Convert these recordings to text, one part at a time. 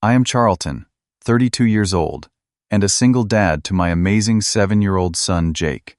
I am Charlton, 32 years old, and a single dad to my amazing 7-year-old son, Jake.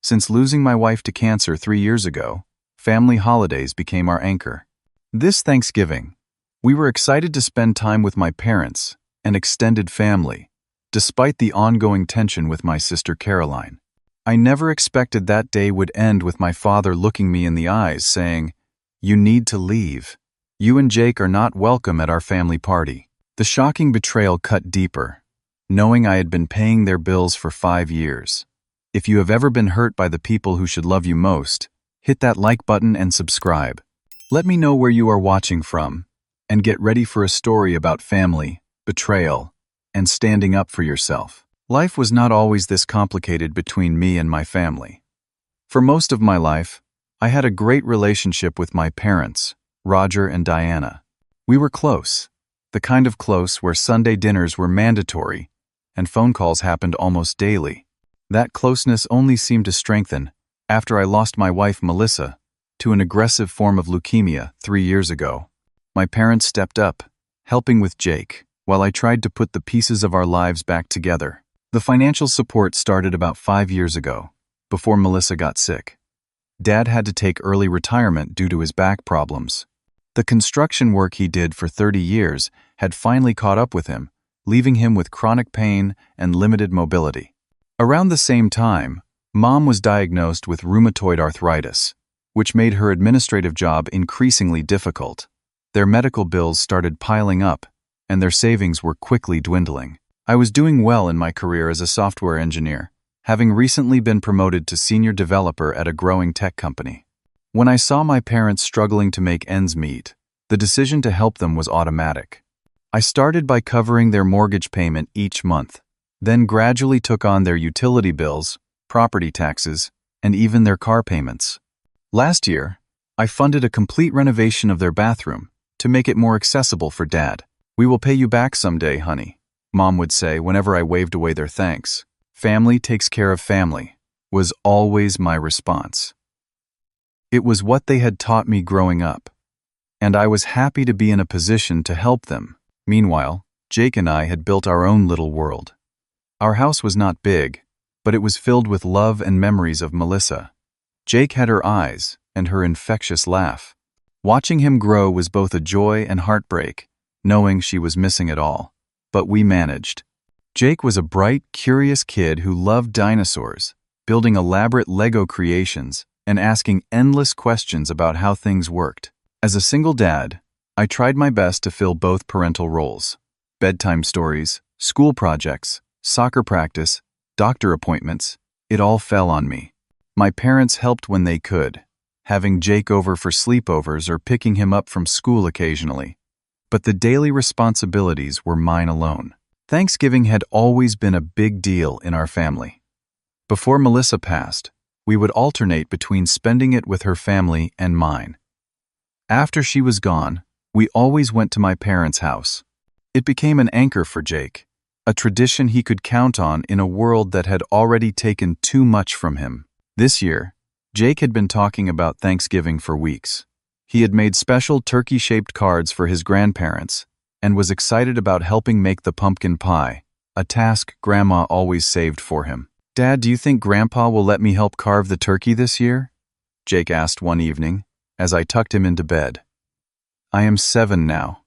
Since losing my wife to cancer 3 years ago, family holidays became our anchor. This Thanksgiving, we were excited to spend time with my parents and extended family, despite the ongoing tension with my sister Caroline. I never expected that day would end with my father looking me in the eyes saying, "You need to leave. You and Jake are not welcome at our family party." The shocking betrayal cut deeper, knowing I had been paying their bills for 5 years. If you have ever been hurt by the people who should love you most, hit that like button and subscribe. Let me know where you are watching from, and get ready for a story about family, betrayal, and standing up for yourself. Life was not always this complicated between me and my family. For most of my life, I had a great relationship with my parents, Roger and Diana. We were close, the kind of close where Sunday dinners were mandatory and phone calls happened almost daily. That closeness only seemed to strengthen after I lost my wife, Melissa, to an aggressive form of leukemia 3 years ago. My parents stepped up, helping with Jake, while I tried to put the pieces of our lives back together. The financial support started about 5 years ago, before Melissa got sick. Dad had to take early retirement due to his back problems. The construction work he did for 30 years had finally caught up with him, leaving him with chronic pain and limited mobility. Around the same time, Mom was diagnosed with rheumatoid arthritis, which made her administrative job increasingly difficult. Their medical bills started piling up, and their savings were quickly dwindling. I was doing well in my career as a software engineer, having recently been promoted to senior developer at a growing tech company. When I saw my parents struggling to make ends meet, the decision to help them was automatic. I started by covering their mortgage payment each month, then gradually took on their utility bills, property taxes, and even their car payments. Last year, I funded a complete renovation of their bathroom to make it more accessible for Dad. "We will pay you back someday, honey," Mom would say whenever I waved away their thanks. "Family takes care of family," was always my response. It was what they had taught me growing up, and I was happy to be in a position to help them. Meanwhile, Jake and I had built our own little world. Our house was not big, but it was filled with love and memories of Melissa. Jake had her eyes and her infectious laugh. Watching him grow was both a joy and heartbreak, knowing she was missing it all. But we managed. Jake was a bright, curious kid who loved dinosaurs, building elaborate Lego creations, and asking endless questions about how things worked. As a single dad, I tried my best to fill both parental roles. Bedtime stories, school projects, soccer practice, doctor appointments, it all fell on me. My parents helped when they could, having Jake over for sleepovers or picking him up from school occasionally. But the daily responsibilities were mine alone. Thanksgiving had always been a big deal in our family. Before Melissa passed, we would alternate between spending it with her family and mine. After she was gone, we always went to my parents' house. It became an anchor for Jake, a tradition he could count on in a world that had already taken too much from him. This year, Jake had been talking about Thanksgiving for weeks. He had made special turkey-shaped cards for his grandparents and was excited about helping make the pumpkin pie, a task Grandma always saved for him. "Dad, do you think Grandpa will let me help carve the turkey this year?" Jake asked one evening, as I tucked him into bed. "I am 7 now.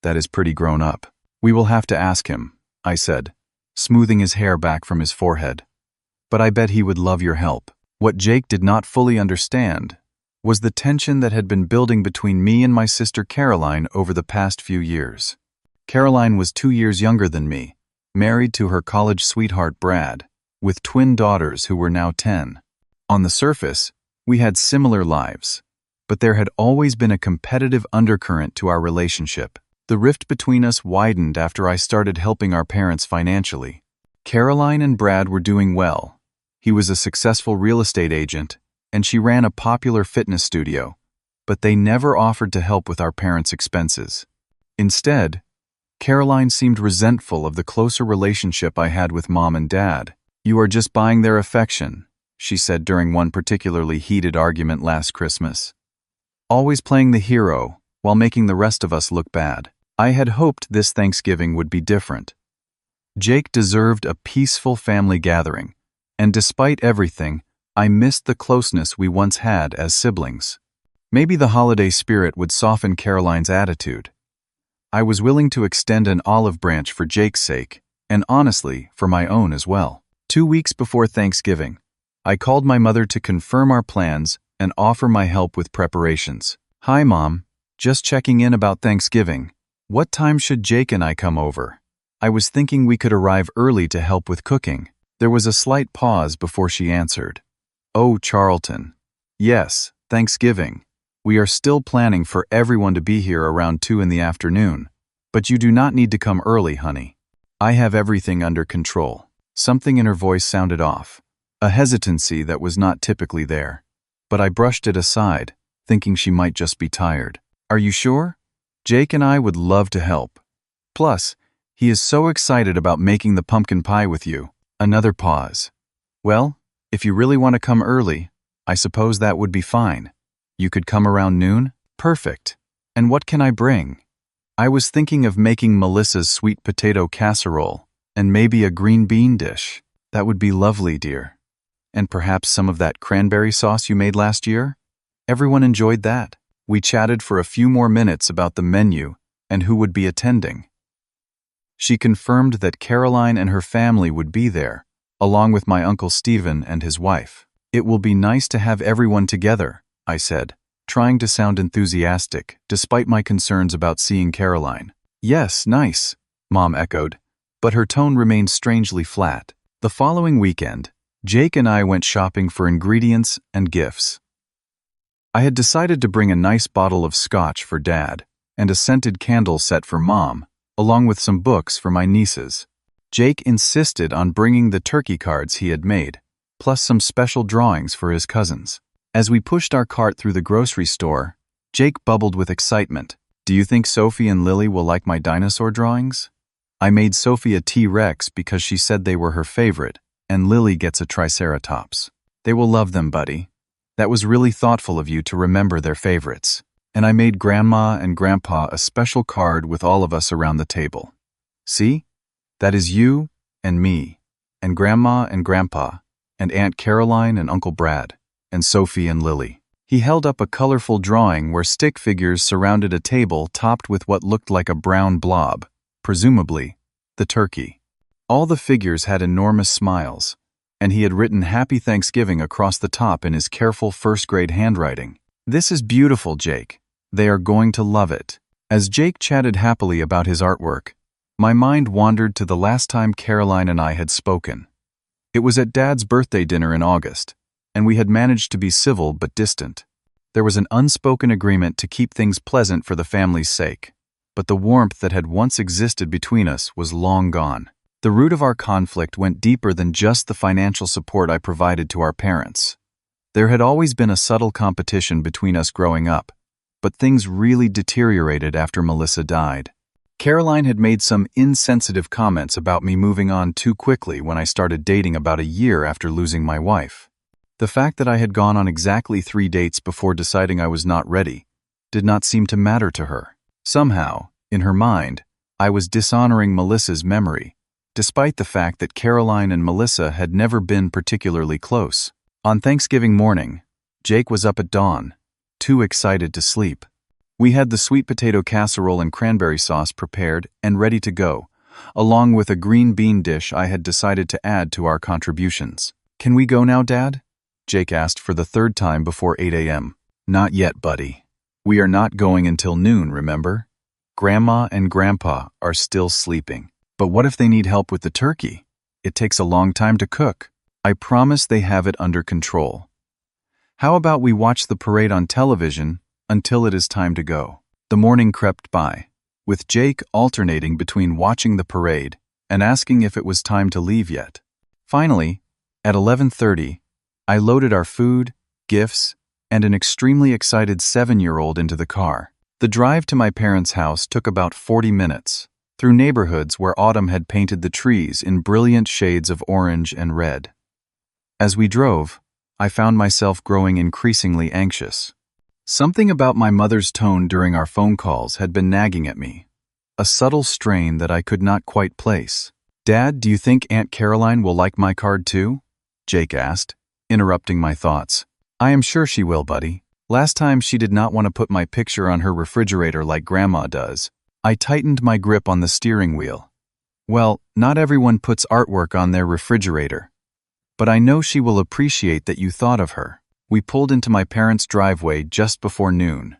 That is pretty grown up. We will have to ask him," I said, smoothing his hair back from his forehead. "But I bet he would love your help." What Jake did not fully understand was the tension that had been building between me and my sister Caroline over the past few years. Caroline was 2 years younger than me, married to her college sweetheart Brad, with twin daughters who were now 10. On the surface, we had similar lives, but there had always been a competitive undercurrent to our relationship. The rift between us widened after I started helping our parents financially. Caroline and Brad were doing well. He was a successful real estate agent, and she ran a popular fitness studio, but they never offered to help with our parents' expenses. Instead, Caroline seemed resentful of the closer relationship I had with Mom and Dad. "You are just buying their affection," she said during one particularly heated argument last Christmas. "Always playing the hero while making the rest of us look bad." I had hoped this Thanksgiving would be different. Jake deserved a peaceful family gathering, and despite everything, I missed the closeness we once had as siblings. Maybe the holiday spirit would soften Caroline's attitude. I was willing to extend an olive branch for Jake's sake, and honestly, for my own as well. 2 weeks before Thanksgiving, I called my mother to confirm our plans and offer my help with preparations. "Hi, Mom. Just checking in about Thanksgiving. What time should Jake and I come over? I was thinking we could arrive early to help with cooking." There was a slight pause before she answered. "Oh, Charlton. Yes, Thanksgiving. We are still planning for everyone to be here around 2 in the afternoon. But you do not need to come early, honey. I have everything under control." Something in her voice sounded off, a hesitancy that was not typically there. But I brushed it aside, thinking she might just be tired. "Are you sure? Jake and I would love to help. Plus, he is so excited about making the pumpkin pie with you." Another pause. "Well, if you really want to come early, I suppose that would be fine. You could come around noon?" "Perfect. And what can I bring?" I was thinking of making Melissa's sweet potato casserole, and maybe a green bean dish. "That would be lovely, dear. And perhaps some of that cranberry sauce you made last year? Everyone enjoyed that." We chatted for a few more minutes about the menu and who would be attending. She confirmed that Caroline and her family would be there, along with my Uncle Stephen and his wife. "It will be nice to have everyone together," I said, trying to sound enthusiastic, despite my concerns about seeing Caroline. "Yes, nice," Mom echoed, but her tone remained strangely flat. The following weekend, Jake and I went shopping for ingredients and gifts. I had decided to bring a nice bottle of scotch for Dad and a scented candle set for Mom, along with some books for my nieces. Jake insisted on bringing the turkey cards he had made, plus some special drawings for his cousins. As we pushed our cart through the grocery store, Jake bubbled with excitement. "Do you think Sophie and Lily will like my dinosaur drawings? I made Sophie a T-Rex because she said they were her favorite, and Lily gets a Triceratops. They will love them, buddy. That was really thoughtful of you to remember their favorites." And I made Grandma and Grandpa a special card with all of us around the table. "See? That is you and me, and Grandma and Grandpa, and Aunt Caroline and Uncle Brad, and Sophie and Lily." He held up a colorful drawing where stick figures surrounded a table topped with what looked like a brown blob, presumably the turkey. All the figures had enormous smiles, and he had written "Happy Thanksgiving" across the top in his careful first-grade handwriting. "This is beautiful, Jake. They are going to love it." As Jake chatted happily about his artwork, my mind wandered to the last time Caroline and I had spoken. It was at Dad's birthday dinner in August, and we had managed to be civil but distant. There was an unspoken agreement to keep things pleasant for the family's sake, but the warmth that had once existed between us was long gone. The root of our conflict went deeper than just the financial support I provided to our parents. There had always been a subtle competition between us growing up, but things really deteriorated after Melissa died. Caroline had made some insensitive comments about me moving on too quickly when I started dating about a year after losing my wife. The fact that I had gone on exactly 3 dates before deciding I was not ready did not seem to matter to her. Somehow, in her mind, I was dishonoring Melissa's memory, despite the fact that Caroline and Melissa had never been particularly close. On Thanksgiving morning, Jake was up at dawn, too excited to sleep. We had the sweet potato casserole and cranberry sauce prepared and ready to go, along with a green bean dish I had decided to add to our contributions. "Can we go now, Dad?" Jake asked for the 3rd time before 8 a.m. "Not yet, buddy. We are not going until noon, remember? Grandma and Grandpa are still sleeping." "But what if they need help with the turkey? It takes a long time to cook." "I promise they have it under control. How about we watch the parade on television until it is time to go?" The morning crept by, with Jake alternating between watching the parade and asking if it was time to leave yet. Finally, at 11:30, I loaded our food, gifts, and an extremely excited 7-year-old into the car. The drive to my parents' house took about 40 minutes, through neighborhoods where autumn had painted the trees in brilliant shades of orange and red. As we drove, I found myself growing increasingly anxious. Something about my mother's tone during our phone calls had been nagging at me, a subtle strain that I could not quite place. "Dad, do you think Aunt Caroline will like my card too?" Jake asked, interrupting my thoughts. "I am sure she will, buddy. Last time she did not want to put my picture on her refrigerator like Grandma does." I tightened my grip on the steering wheel. "Well, not everyone puts artwork on their refrigerator. But I know she will appreciate that you thought of her." We pulled into my parents' driveway just before noon.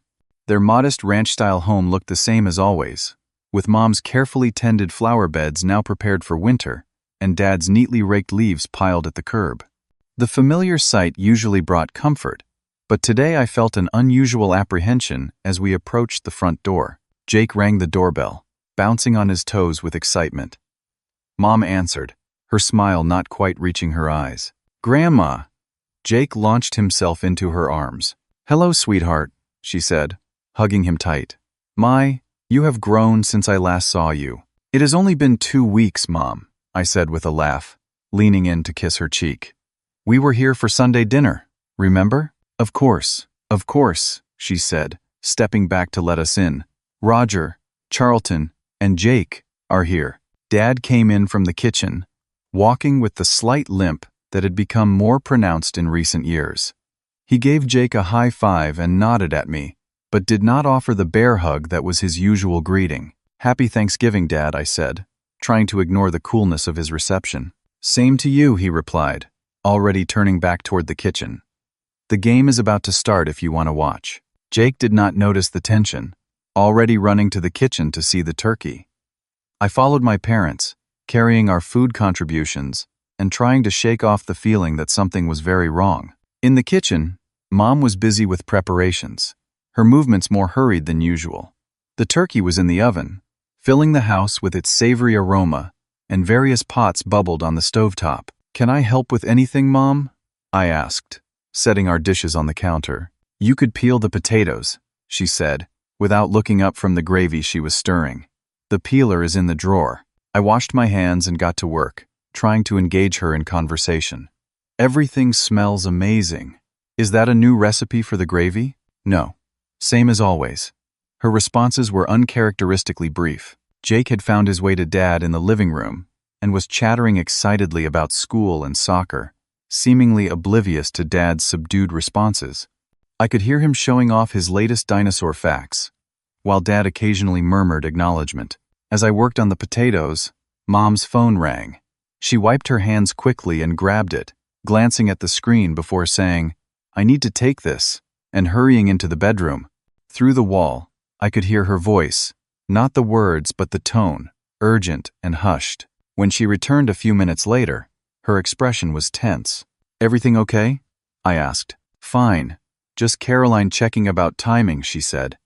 Their modest ranch-style home looked the same as always, with Mom's carefully tended flower beds now prepared for winter, and Dad's neatly raked leaves piled at the curb. The familiar sight usually brought comfort, but today I felt an unusual apprehension as we approached the front door. Jake rang the doorbell, bouncing on his toes with excitement. Mom answered, her smile not quite reaching her eyes. "Grandma!" Jake launched himself into her arms. "Hello, sweetheart," she said, hugging him tight. You have grown since I last saw you." "It has only been 2 weeks, Mom," I said with a laugh, leaning in to kiss her cheek. "We were here for Sunday dinner, remember?" Of course," she said, stepping back to let us in. "Roger, Charlton, and Jake are here." Dad came in from the kitchen, walking with the slight limp that had become more pronounced in recent years. He gave Jake a high five and nodded at me, but did not offer the bear hug that was his usual greeting. "Happy Thanksgiving, Dad," I said, trying to ignore the coolness of his reception. "Same to you," he replied, already turning back toward the kitchen. "The game is about to start if you want to watch." Jake did not notice the tension, already running to the kitchen to see the turkey. I followed my parents, carrying our food contributions, and trying to shake off the feeling that something was very wrong. In the kitchen, Mom was busy with preparations, her movements more hurried than usual. The turkey was in the oven, filling the house with its savory aroma, and various pots bubbled on the stovetop. "Can I help with anything, Mom?" I asked, setting our dishes on the counter. "You could peel the potatoes," she said, without looking up from the gravy she was stirring. "The peeler is in the drawer." I washed my hands and got to work, trying to engage her in conversation. "Everything smells amazing. Is that a new recipe for the gravy?" "No. Same as always." Her responses were uncharacteristically brief. Jake had found his way to Dad in the living room and was chattering excitedly about school and soccer, seemingly oblivious to Dad's subdued responses. I could hear him showing off his latest dinosaur facts, while Dad occasionally murmured acknowledgement. As I worked on the potatoes, Mom's phone rang. She wiped her hands quickly and grabbed it, glancing at the screen before saying, "I need to take this," and hurrying into the bedroom. Through the wall, I could hear her voice, not the words but the tone, urgent and hushed. When she returned a few minutes later, her expression was tense. "Everything okay?" I asked. "Fine. Just Caroline checking about timing," she said.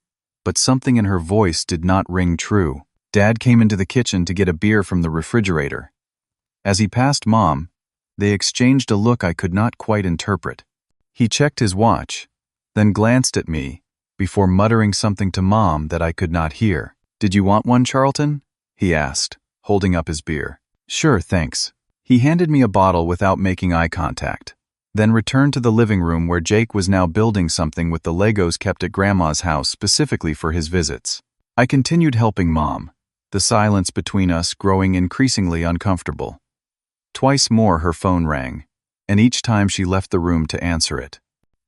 But something in her voice did not ring true. Dad came into the kitchen to get a beer from the refrigerator. As he passed Mom, they exchanged a look I could not quite interpret. He checked his watch, then glanced at me, before muttering something to Mom that I could not hear. "Did you want one, Charlton?" he asked, holding up his beer. "Sure, thanks." He handed me a bottle without making eye contact, then returned to the living room where Jake was now building something with the Legos kept at Grandma's house specifically for his visits. I continued helping Mom, the silence between us growing increasingly uncomfortable. Twice more her phone rang, and each time she left the room to answer it.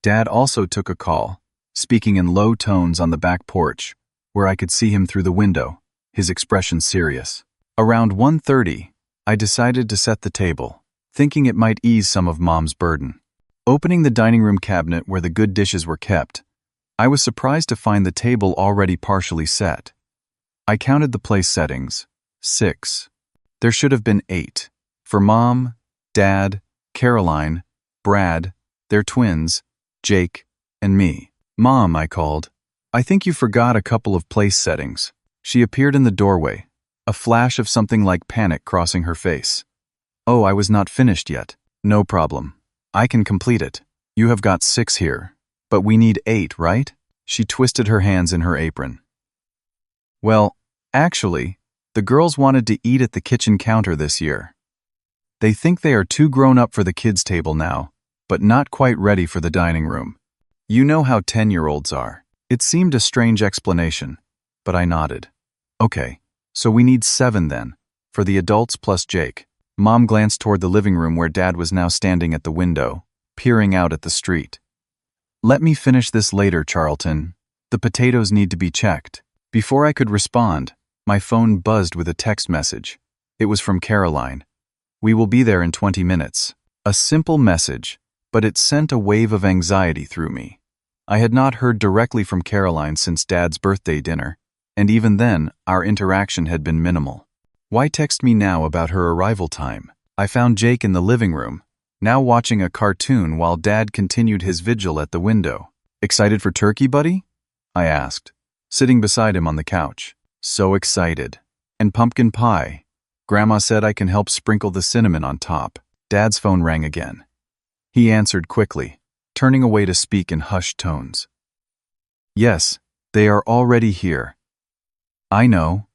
Dad also took a call, speaking in low tones on the back porch, where I could see him through the window, his expression serious. Around 1:30, I decided to set the table, thinking it might ease some of Mom's burden. Opening the dining room cabinet where the good dishes were kept, I was surprised to find the table already partially set. I counted the place settings. 6. There should have been 8. For Mom, Dad, Caroline, Brad, their twins, Jake, and me. "Mom," I called, "I think you forgot a couple of place settings." She appeared in the doorway, a flash of something like panic crossing her face. "Oh, I was not finished yet." "No problem. I can complete it. You have got 6 here. But we need 8, right?" She twisted her hands in her apron. "Well, actually, the girls wanted to eat at the kitchen counter this year. They think they are too grown up for the kids' table now, but not quite ready for the dining room. You know how 10-year-olds are." It seemed a strange explanation, but I nodded. "Okay, So we need 7 then, for the adults plus Jake. Mom glanced toward the living room where Dad was now standing at the window, peering out at the street. Let me finish this later, Charlton. The potatoes need to be checked. Before I could respond, my phone buzzed with a text message. It was from Caroline. We will be there in 20 minutes. A simple message, but it sent a wave of anxiety through me. I had not heard directly from Caroline since Dad's birthday dinner, and even then, our interaction had been minimal. Why text me now about her arrival time? I found Jake in the living room, now watching a cartoon while Dad continued his vigil at the window. Excited for turkey, buddy? I asked, sitting beside him on the couch. So excited. And pumpkin pie. Grandma said I can help sprinkle the cinnamon on top. Dad's phone rang again. He answered quickly, turning away to speak in hushed tones. Yes, they are already here. I know.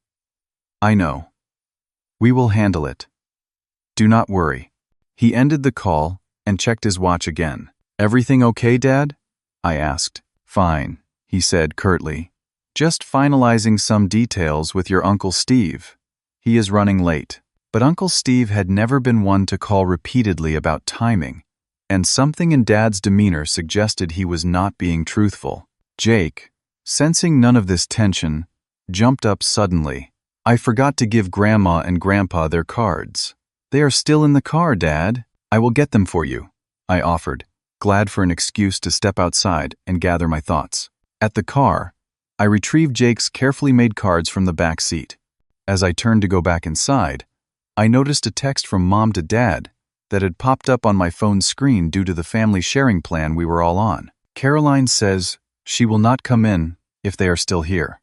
We will handle it. Do not worry. He ended the call and checked his watch again. Everything okay, Dad? I asked. Fine, he said curtly. Just finalizing some details with your Uncle Steve. He is running late. But Uncle Steve had never been one to call repeatedly about timing, and something in Dad's demeanor suggested he was not being truthful. Jake, sensing none of this tension, jumped up suddenly. I forgot to give Grandma and Grandpa their cards. They are still in the car, Dad. I will get them for you, I offered, glad for an excuse to step outside and gather my thoughts. At the car, I retrieved Jake's carefully made cards from the back seat. As I turned to go back inside, I noticed a text from Mom to Dad that had popped up on my phone's screen due to the family sharing plan we were all on. Caroline says she will not come in if they are still here.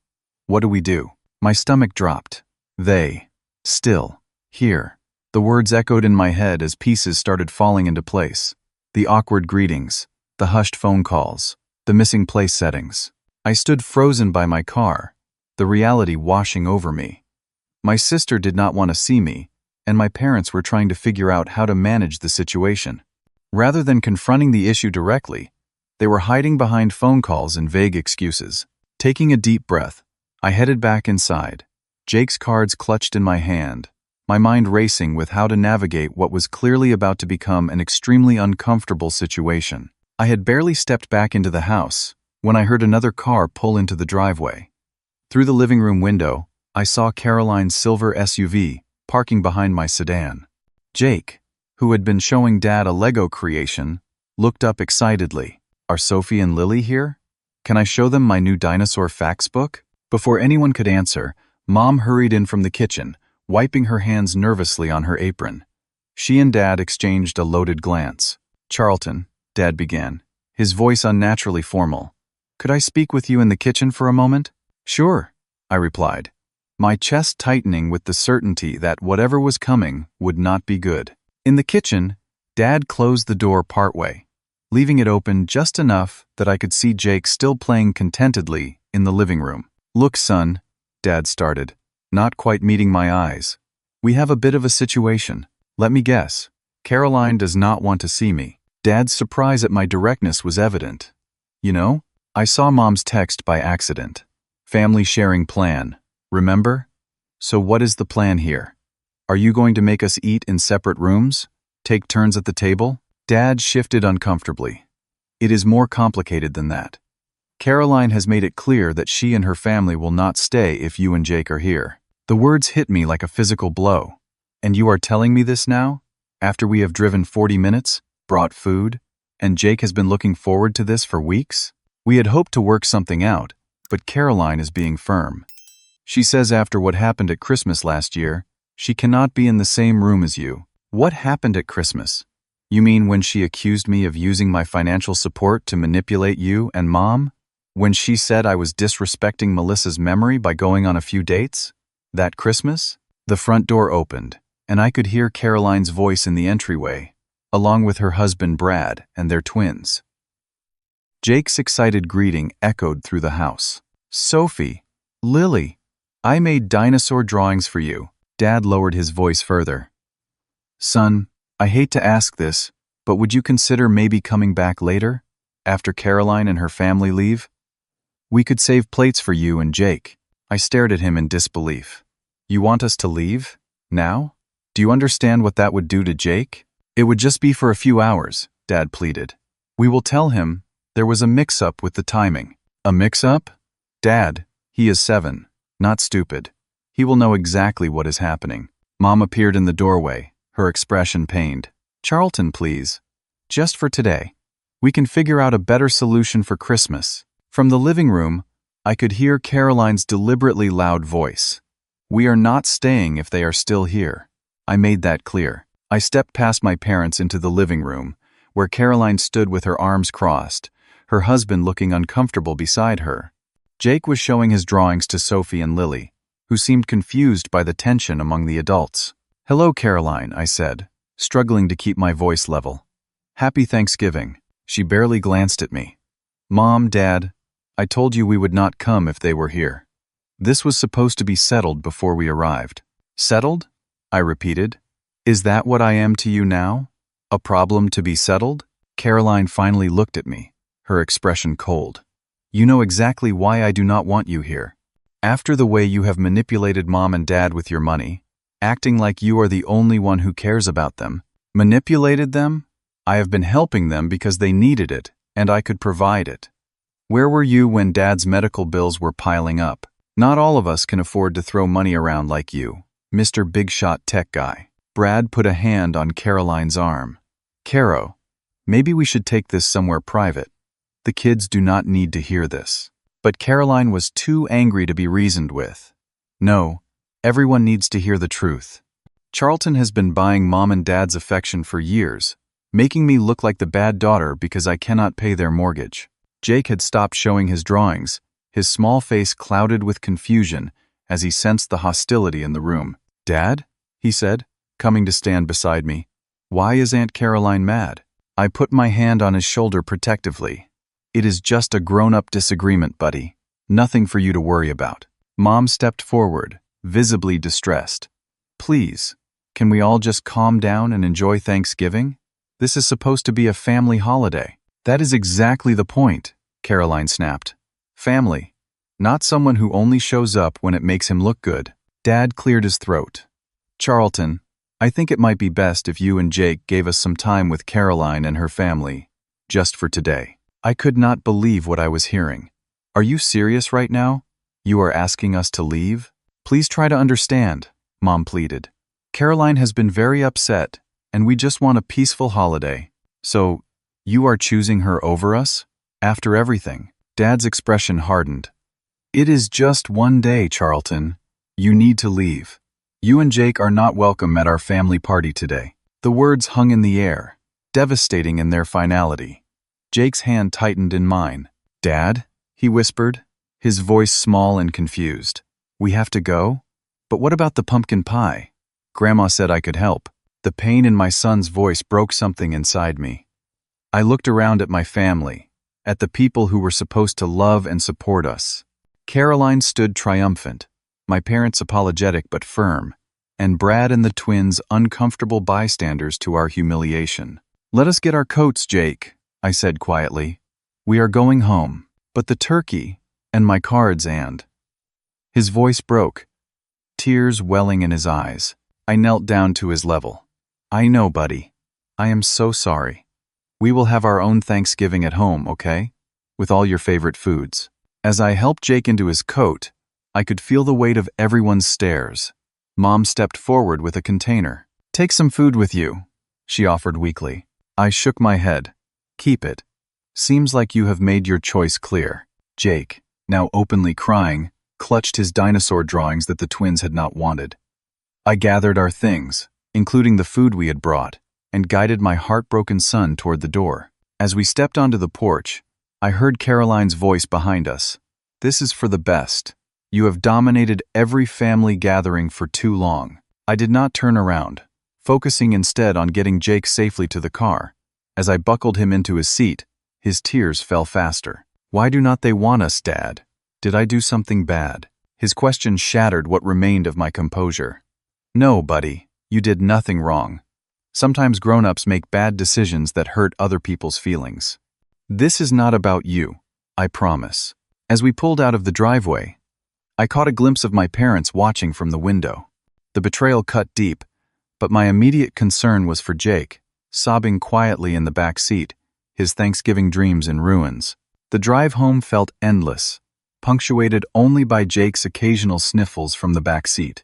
What do we do? My stomach dropped. They, still, here. The words echoed in my head as pieces started falling into place. The awkward greetings, the hushed phone calls, the missing place settings. I stood frozen by my car, the reality washing over me. My sister did not want to see me, and my parents were trying to figure out how to manage the situation. Rather than confronting the issue directly, they were hiding behind phone calls and vague excuses. Taking a deep breath, I headed back inside, Jake's cards clutched in my hand, my mind racing with how to navigate what was clearly about to become an extremely uncomfortable situation. I had barely stepped back into the house when I heard another car pull into the driveway. Through the living room window, I saw Caroline's silver SUV parking behind my sedan. Jake, who had been showing Dad a Lego creation, looked up excitedly. Are Sophie and Lily here? Can I show them my new dinosaur facts book? Before anyone could answer, Mom hurried in from the kitchen, wiping her hands nervously on her apron. She and Dad exchanged a loaded glance. Charlton, Dad began, his voice unnaturally formal. Could I speak with you in the kitchen for a moment? Sure, I replied, my chest tightening with the certainty that whatever was coming would not be good. In the kitchen, Dad closed the door partway, leaving it open just enough that I could see Jake still playing contentedly in the living room. Look, son, Dad started, not quite meeting my eyes. We have a bit of a situation. Let me guess. Caroline does not want to see me. Dad's surprise at my directness was evident. You know, I saw Mom's text by accident. Family sharing plan. Remember? So what is the plan here? Are you going to make us eat in separate rooms? Take turns at the table? Dad shifted uncomfortably. It is more complicated than that. Caroline has made it clear that she and her family will not stay if you and Jake are here. The words hit me like a physical blow. And you are telling me this now? After we have driven 40 minutes, brought food, and Jake has been looking forward to this for weeks? We had hoped to work something out, but Caroline is being firm. She says after what happened at Christmas last year, she cannot be in the same room as you. What happened at Christmas? You mean when she accused me of using my financial support to manipulate you and Mom? When she said I was disrespecting Melissa's memory by going on a few dates? That Christmas? The front door opened, and I could hear Caroline's voice in the entryway, along with her husband Brad and their twins. Jake's excited greeting echoed through the house. Sophie, Lily, I made dinosaur drawings for you. Dad lowered his voice further. Son, I hate to ask this, but would you consider maybe coming back later, after Caroline and her family leave? We could save plates for you and Jake. I stared at him in disbelief. You want us to leave? Now? Do you understand what that would do to Jake? It would just be for a few hours, Dad pleaded. We will tell him there was a mix-up with the timing. A mix-up? Dad, he is 7, not stupid. He will know exactly what is happening. Mom appeared in the doorway, her expression pained. Charlton, please. Just for today. We can figure out a better solution for Christmas. From the living room, I could hear Caroline's deliberately loud voice. We are not staying if they are still here. I made that clear. I stepped past my parents into the living room, where Caroline stood with her arms crossed, her husband looking uncomfortable beside her. Jake was showing his drawings to Sophie and Lily, who seemed confused by the tension among the adults. Hello, Caroline, I said, struggling to keep my voice level. Happy Thanksgiving. She barely glanced at me. Mom, Dad, I told you we would not come if they were here. This was supposed to be settled before we arrived. Settled? I repeated. Is that what I am to you now? A problem to be settled? Caroline finally looked at me, her expression cold. You know exactly why I do not want you here. After the way you have manipulated Mom and Dad with your money, acting like you are the only one who cares about them. Manipulated them? I have been helping them because they needed it, and I could provide it. Where were you when Dad's medical bills were piling up? Not all of us can afford to throw money around like you, Mr. Big Shot Tech Guy. Brad put a hand on Caroline's arm. Caro, maybe we should take this somewhere private. The kids do not need to hear this. But Caroline was too angry to be reasoned with. No, everyone needs to hear the truth. Charlton has been buying Mom and Dad's affection for years, making me look like the bad daughter because I cannot pay their mortgage. Jake had stopped showing his drawings, his small face clouded with confusion as he sensed the hostility in the room. Dad? He said, coming to stand beside me. Why is Aunt Caroline mad? I put my hand on his shoulder protectively. It is just a grown-up disagreement, buddy. Nothing for you to worry about. Mom stepped forward, visibly distressed. Please, can we all just calm down and enjoy Thanksgiving? This is supposed to be a family holiday. That is exactly the point, Caroline snapped. Family, not someone who only shows up when it makes him look good. Dad cleared his throat. Charlton, I think it might be best if you and Jake gave us some time with Caroline and her family, just for today. I could not believe what I was hearing. Are you serious right now? You are asking us to leave? Please try to understand, Mom pleaded. Caroline has been very upset, and we just want a peaceful holiday. So, you are choosing her over us? After everything? Dad's expression hardened. It is just one day, Charlton. You need to leave. You and Jake are not welcome at our family party today. The words hung in the air, devastating in their finality. Jake's hand tightened in mine. Dad? He whispered, his voice small and confused. We have to go? But what about the pumpkin pie? Grandma said I could help. The pain in my son's voice broke something inside me. I looked around at my family, at the people who were supposed to love and support us. Caroline stood triumphant, my parents apologetic but firm, and Brad and the twins uncomfortable bystanders to our humiliation. Let us get our coats, Jake, I said quietly. We are going home, but the turkey, and my cards and... His voice broke, tears welling in his eyes. I knelt down to his level. I know, buddy. I am so sorry. We will have our own Thanksgiving at home, okay? With all your favorite foods. As I helped Jake into his coat, I could feel the weight of everyone's stares. Mom stepped forward with a container. Take some food with you, she offered weakly. I shook my head. Keep it. Seems like you have made your choice clear. Jake, now openly crying, clutched his dinosaur drawings that the twins had not wanted. I gathered our things, including the food we had brought, and guided my heartbroken son toward the door. As we stepped onto the porch, I heard Caroline's voice behind us. This is for the best. You have dominated every family gathering for too long. I did not turn around, focusing instead on getting Jake safely to the car. As I buckled him into his seat, his tears fell faster. Why do not they want us, Dad? Did I do something bad? His question shattered what remained of my composure. No, buddy, you did nothing wrong. Sometimes grown-ups make bad decisions that hurt other people's feelings. This is not about you, I promise. As we pulled out of the driveway, I caught a glimpse of my parents watching from the window. The betrayal cut deep, but my immediate concern was for Jake, sobbing quietly in the back seat, his Thanksgiving dreams in ruins. The drive home felt endless, punctuated only by Jake's occasional sniffles from the back seat.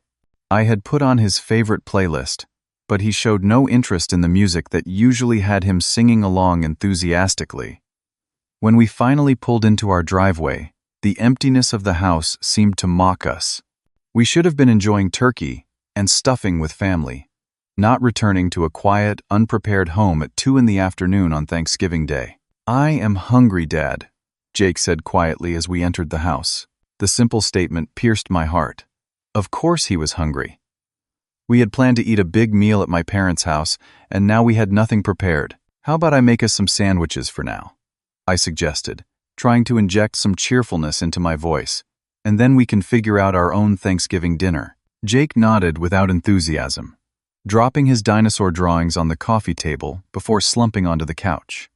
I had put on his favorite playlist, but he showed no interest in the music that usually had him singing along enthusiastically. When we finally pulled into our driveway, the emptiness of the house seemed to mock us. We should have been enjoying turkey and stuffing with family, not returning to a quiet, unprepared home at 2 p.m. on Thanksgiving Day. "I am hungry, Dad," Jake said quietly as we entered the house. The simple statement pierced my heart. Of course he was hungry. We had planned to eat a big meal at my parents' house, and now we had nothing prepared. "How about I make us some sandwiches for now?" I suggested, trying to inject some cheerfulness into my voice, "and then we can figure out our own Thanksgiving dinner." Jake nodded without enthusiasm, dropping his dinosaur drawings on the coffee table before slumping onto the couch.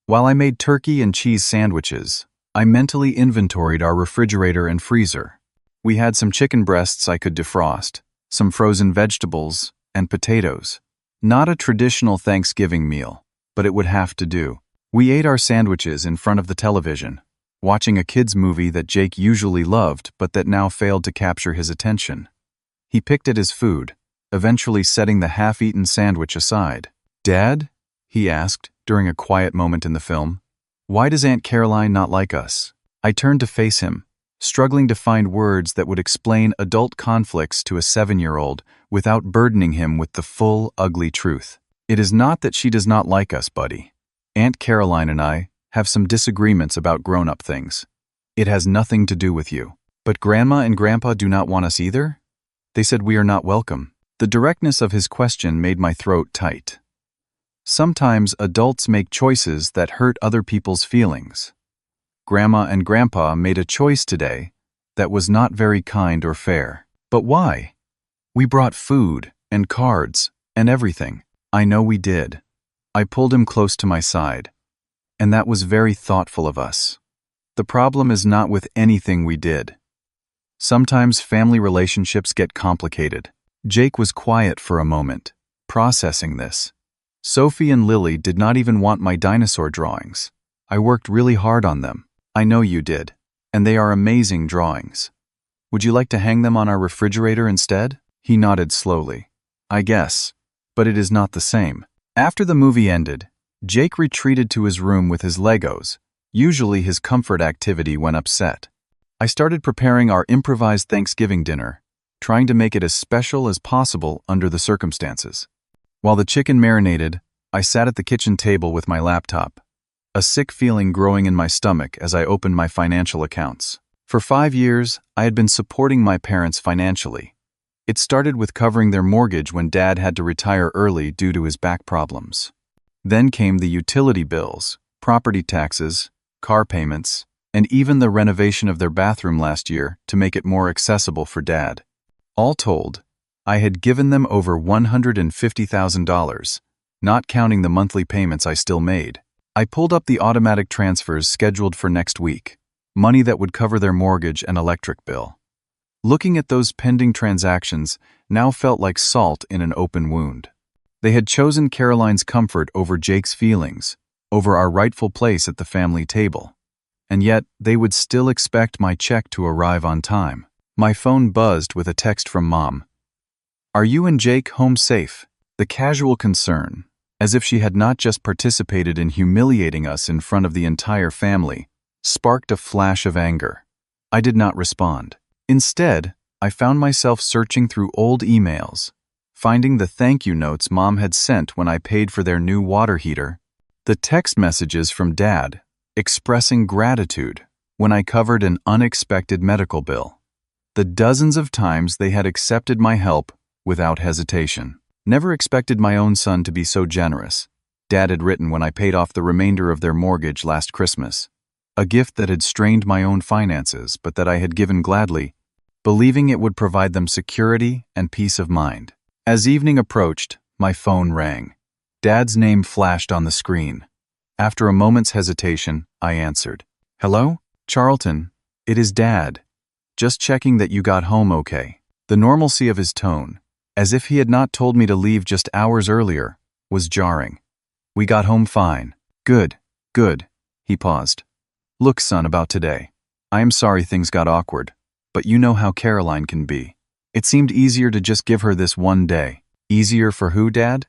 While I made turkey and cheese sandwiches, I mentally inventoried our refrigerator and freezer. We had some chicken breasts I could defrost, some frozen vegetables, and potatoes. Not a traditional Thanksgiving meal, but it would have to do. We ate our sandwiches in front of the television, watching a kids' movie that Jake usually loved but that now failed to capture his attention. He picked at his food, eventually setting the half-eaten sandwich aside. "Dad?" he asked during a quiet moment in the film. "Why does Aunt Caroline not like us?" I turned to face him, struggling to find words that would explain adult conflicts to a 7-year-old without burdening him with the full, ugly truth. "It is not that she does not like us, buddy. Aunt Caroline and I have some disagreements about grown-up things. It has nothing to do with you. But Grandma and Grandpa do not want us either? They said we are not welcome." The directness of his question made my throat tight. Sometimes adults make choices that hurt other people's feelings. Grandma and Grandpa made a choice today that was not very kind or fair. But why? We brought food and cards and everything. I know we did. I pulled him close to my side, and that was very thoughtful of us. The problem is not with anything we did. Sometimes family relationships get complicated. Jake was quiet for a moment, processing this. Sophie and Lily did not even want my dinosaur drawings. I worked really hard on them. I know you did, and they are amazing drawings. Would you like to hang them on our refrigerator instead? He nodded slowly. I guess, but it is not the same. After the movie ended, Jake retreated to his room with his Legos, usually his comfort activity when upset. I started preparing our improvised Thanksgiving dinner, trying to make it as special as possible under the circumstances. While the chicken marinated, I sat at the kitchen table with my laptop, a sick feeling growing in my stomach as I opened my financial accounts. For 5 years, I had been supporting my parents financially. It started with covering their mortgage when Dad had to retire early due to his back problems. Then came the utility bills, property taxes, car payments, and even the renovation of their bathroom last year to make it more accessible for Dad. All told, I had given them over $150,000, not counting the monthly payments I still made. I pulled up the automatic transfers scheduled for next week, money that would cover their mortgage and electric bill. Looking at those pending transactions now felt like salt in an open wound. They had chosen Caroline's comfort over Jake's feelings, over our rightful place at the family table. And yet, they would still expect my check to arrive on time. My phone buzzed with a text from Mom. "Are you and Jake home safe?" The casual concern, as if she had not just participated in humiliating us in front of the entire family, sparked a flash of anger. I did not respond. Instead, I found myself searching through old emails, finding the thank you notes Mom had sent when I paid for their new water heater, the text messages from Dad expressing gratitude when I covered an unexpected medical bill, the dozens of times they had accepted my help without hesitation. "Never expected my own son to be so generous," Dad had written when I paid off the remainder of their mortgage last Christmas, a gift that had strained my own finances but that I had given gladly, believing it would provide them security and peace of mind. As evening approached, my phone rang. Dad's name flashed on the screen. After a moment's hesitation, I answered. "Hello? Charlton, it is Dad." Just checking that you got home okay." The normalcy of his tone, as if he had not told me to leave just hours earlier, was jarring. "We got home fine." "Good, good." He paused. "Look, son, about today. I am sorry things got awkward, but you know how Caroline can be. It seemed easier to just give her this one day." "Easier for who, Dad?"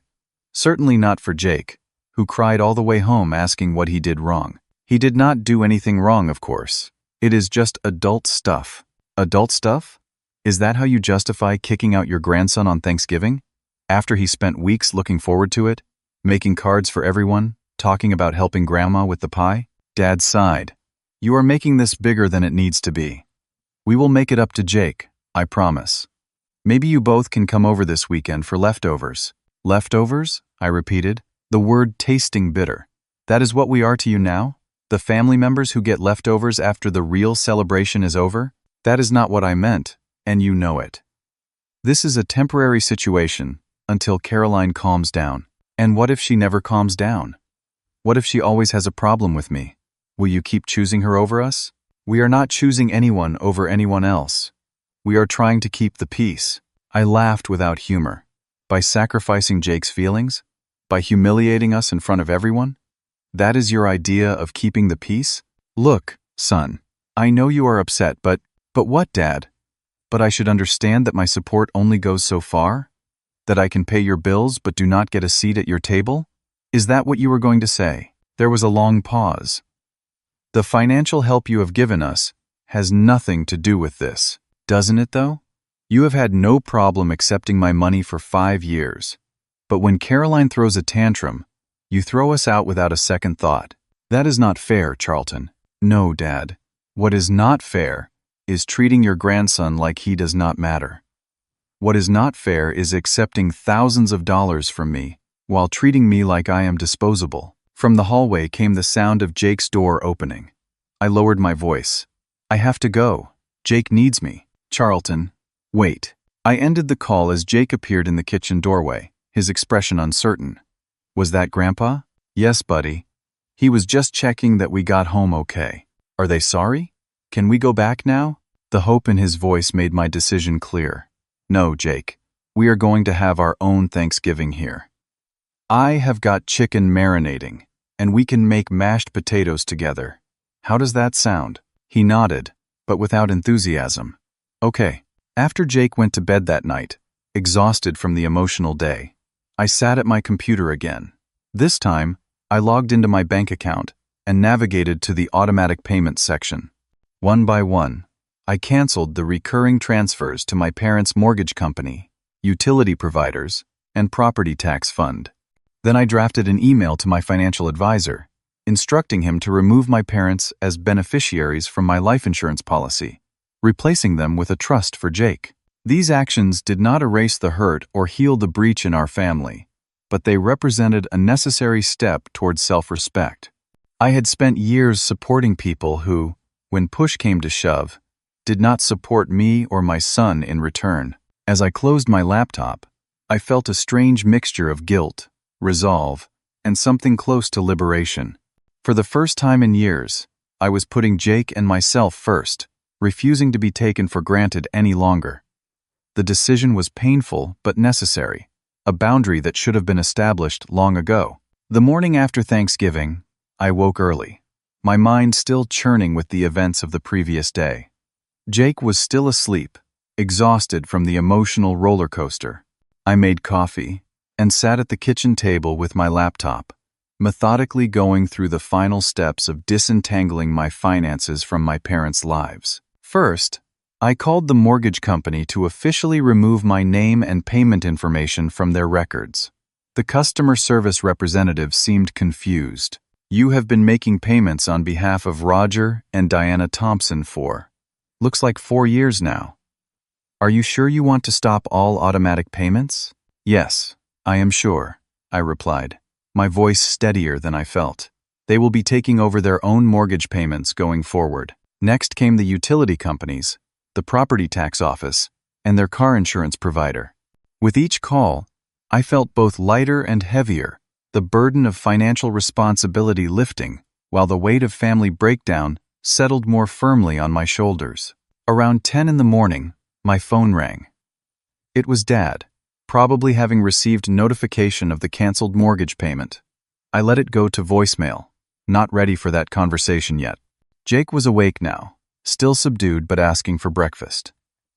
"Certainly not for Jake, who cried all the way home asking what he did wrong. He did not do anything wrong, of course. It is just adult stuff." "Adult stuff? Is that how you justify kicking out your grandson on Thanksgiving? After he spent weeks looking forward to it, making cards for everyone, talking about helping Grandma with the pie?" Dad sighed. "You are making this bigger than it needs to be. We will make it up to Jake, I promise. Maybe you both can come over this weekend for leftovers." "Leftovers?" I repeated, the word tasting bitter. "That is what we are to you now? The family members who get leftovers after the real celebration is over?" "That is not what I meant, and you know it. This is a temporary situation until Caroline calms down." "And what if she never calms down? What if she always has a problem with me? Will you keep choosing her over us?" "We are not choosing anyone over anyone else. We are trying to keep the peace." I laughed without humor. "By sacrificing Jake's feelings? By humiliating us in front of everyone? That is your idea of keeping the peace?" "Look, son, I know you are upset, but..." "But what, Dad? But I should understand that my support only goes so far? That I can pay your bills but do not get a seat at your table? Is that what you were going to say?" There was a long pause. "The financial help you have given us has nothing to do with this. Doesn't it, though? You have had no problem accepting my money for 5 years. But when Caroline throws a tantrum, you throw us out without a second thought. That is not fair, Charlton." "No, Dad. What is not fair is treating your grandson like he does not matter. What is not fair is accepting thousands of dollars from me while treating me like I am disposable." From the hallway came the sound of Jake's door opening. I lowered my voice. "I have to go. Jake needs me." "Charlton, wait." I ended the call as Jake appeared in the kitchen doorway, his expression uncertain. "Was that Grandpa?" "Yes, buddy. He was just checking that we got home okay." "Are they sorry? Can we go back now?" The hope in his voice made my decision clear. "No, Jake. We are going to have our own Thanksgiving here. I have got chicken marinating, and we can make mashed potatoes together. How does that sound?" He nodded, but without enthusiasm. "Okay." After Jake went to bed that night, exhausted from the emotional day, I sat at my computer again. This time, I logged into my bank account and navigated to the automatic payments section. One by one, I canceled the recurring transfers to my parents' mortgage company, utility providers, and property tax fund. Then I drafted an email to my financial advisor, instructing him to remove my parents as beneficiaries from my life insurance policy, replacing them with a trust for Jake. These actions did not erase the hurt or heal the breach in our family, but they represented a necessary step towards self-respect. I had spent years supporting people who, when push came to shove, did not support me or my son in return. As I closed my laptop, I felt a strange mixture of guilt, resolve, and something close to liberation. For the first time in years, I was putting Jake and myself first, refusing to be taken for granted any longer. The decision was painful but necessary, a boundary that should have been established long ago. The morning after Thanksgiving, I woke early, my mind still churning with the events of the previous day. Jake was still asleep, exhausted from the emotional roller coaster. I made coffee and sat at the kitchen table with my laptop, methodically going through the final steps of disentangling my finances from my parents' lives. First, I called the mortgage company to officially remove my name and payment information from their records. The customer service representative seemed confused. "You have been making payments on behalf of Roger and Diana Thompson for, looks like 4 years now. Are you sure you want to stop all automatic payments?" "Yes, I am sure," I replied, my voice steadier than I felt. "They will be taking over their own mortgage payments going forward." Next came the utility companies, the property tax office, and their car insurance provider. With each call, I felt both lighter and heavier, the burden of financial responsibility lifting, while the weight of family breakdown settled more firmly on my shoulders. Around 10 in the morning, my phone rang. It was Dad, probably having received notification of the canceled mortgage payment. I let it go to voicemail, not ready for that conversation yet. Jake was awake now, still subdued but asking for breakfast.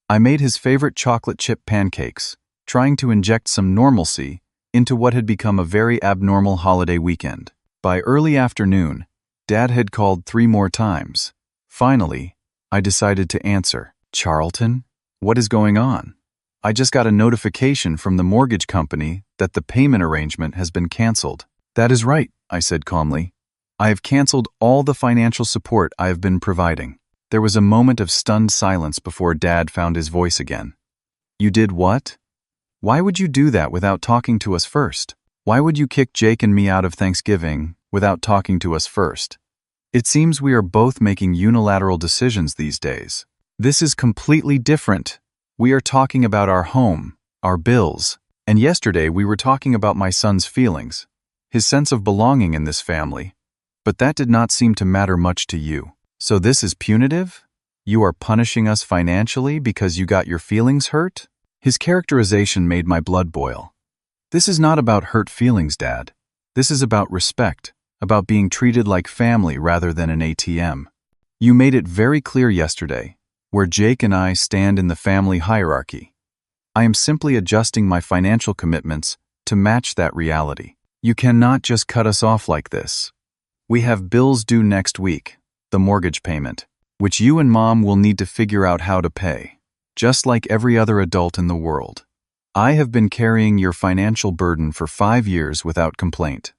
I made his favorite chocolate chip pancakes, trying to inject some normalcy into what had become a very abnormal holiday weekend. By early afternoon, Dad had called 3 more times. Finally, I decided to answer. "Charlton, what is going on? I just got a notification from the mortgage company that the payment arrangement has been canceled." "That is right," I said calmly. "I have canceled all the financial support I have been providing." There was a moment of stunned silence before Dad found his voice again. "You did what? Why would you do that without talking to us first? Why would you kick Jake and me out of Thanksgiving without talking to us first? It seems we are both making unilateral decisions these days. This is completely different. We are talking about our home, our bills, and yesterday we were talking about my son's feelings, his sense of belonging in this family. But that did not seem to matter much to you. So this is punitive? You are punishing us financially because you got your feelings hurt?" His characterization made my blood boil. "This is not about hurt feelings, Dad. This is about respect, about being treated like family rather than an ATM. You made it very clear yesterday where Jake and I stand in the family hierarchy. I am simply adjusting my financial commitments to match that reality. You cannot just cut us off like this. We have bills due next week, the mortgage payment, which you and Mom will need to figure out how to pay, just like every other adult in the world. I have been carrying your financial burden for 5 years without complaint.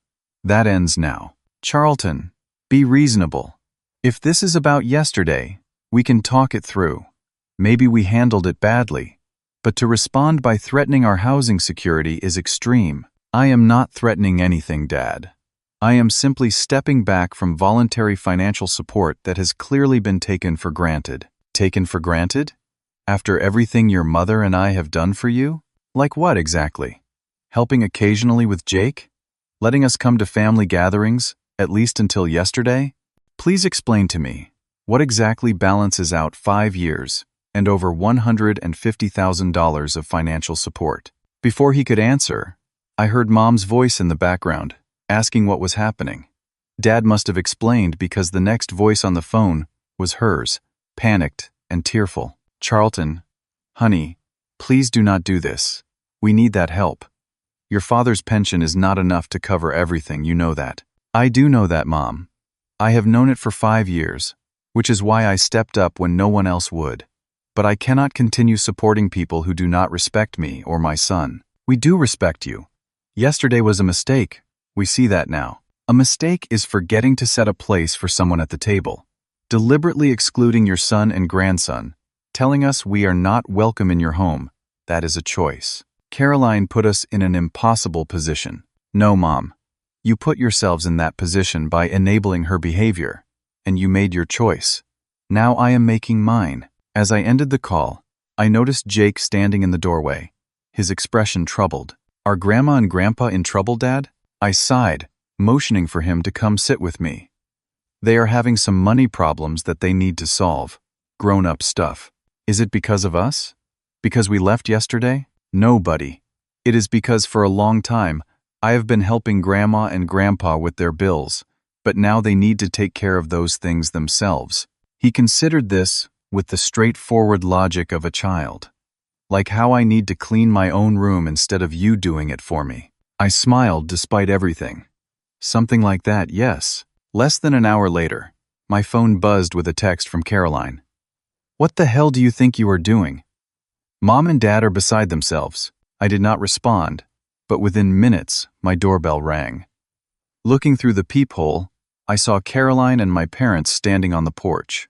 That ends now. Charlton, be reasonable. If this is about yesterday, we can talk it through. Maybe we handled it badly, but to respond by threatening our housing security is extreme. I am not threatening anything, Dad. I am simply stepping back from voluntary financial support that has clearly been taken for granted." "Taken for granted? After everything your mother and I have done for you? Like what exactly? Helping occasionally with Jake? Letting us come to family gatherings, at least until yesterday? Please explain to me, what exactly balances out 5 years and over $150,000 of financial support?" Before he could answer, I heard Mom's voice in the background, asking what was happening. Dad must have explained because the next voice on the phone was hers, panicked and tearful. "Charlton, honey, please do not do this. We need that help. Your father's pension is not enough to cover everything, you know that." "I do know that, Mom. I have known it for 5 years, which is why I stepped up when no one else would. But I cannot continue supporting people who do not respect me or my son." "We do respect you. Yesterday was a mistake. We see that now. A mistake is forgetting to set a place for someone at the table, deliberately excluding your son and grandson, telling us we are not welcome in your home. That is a choice. Caroline put us in an impossible position." "No, Mom. You put yourselves in that position by enabling her behavior, and you made your choice. Now I am making mine." As I ended the call, I noticed Jake standing in the doorway, his expression troubled. "Are Grandma and Grandpa in trouble, Dad?" I sighed, motioning for him to come sit with me. "They are having some money problems that they need to solve. Grown-up stuff." "Is it because of us? Because we left yesterday?" "No, buddy. It is because for a long time, I have been helping Grandma and Grandpa with their bills, but now they need to take care of those things themselves." He considered this with the straightforward logic of a child. "Like how I need to clean my own room instead of you doing it for me." I smiled despite everything. "Something like that, yes." Less than an hour later, my phone buzzed with a text from Caroline. "What the hell do you think you are doing? Mom and Dad are beside themselves." I did not respond, but within minutes, my doorbell rang. Looking through the peephole, I saw Caroline and my parents standing on the porch.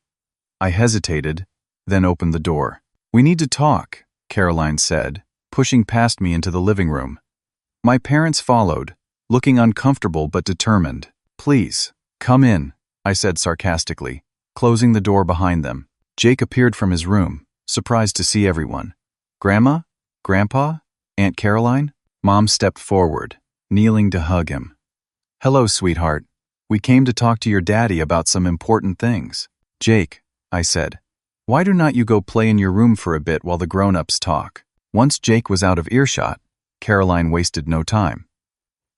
I hesitated, then opened the door. "We need to talk," Caroline said, pushing past me into the living room. My parents followed, looking uncomfortable but determined. "Please, come in," I said sarcastically, closing the door behind them. Jake appeared from his room, surprised to see everyone. "Grandma? Grandpa? Aunt Caroline?" Mom stepped forward, kneeling to hug him. "Hello, sweetheart. We came to talk to your daddy about some important things." "Jake," I said, Why do not you go play in your room for a bit while the grown-ups talk? Once Jake was out of earshot, Caroline wasted no time.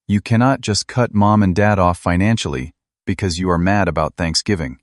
You cannot just cut Mom and Dad off financially because you are mad about Thanksgiving.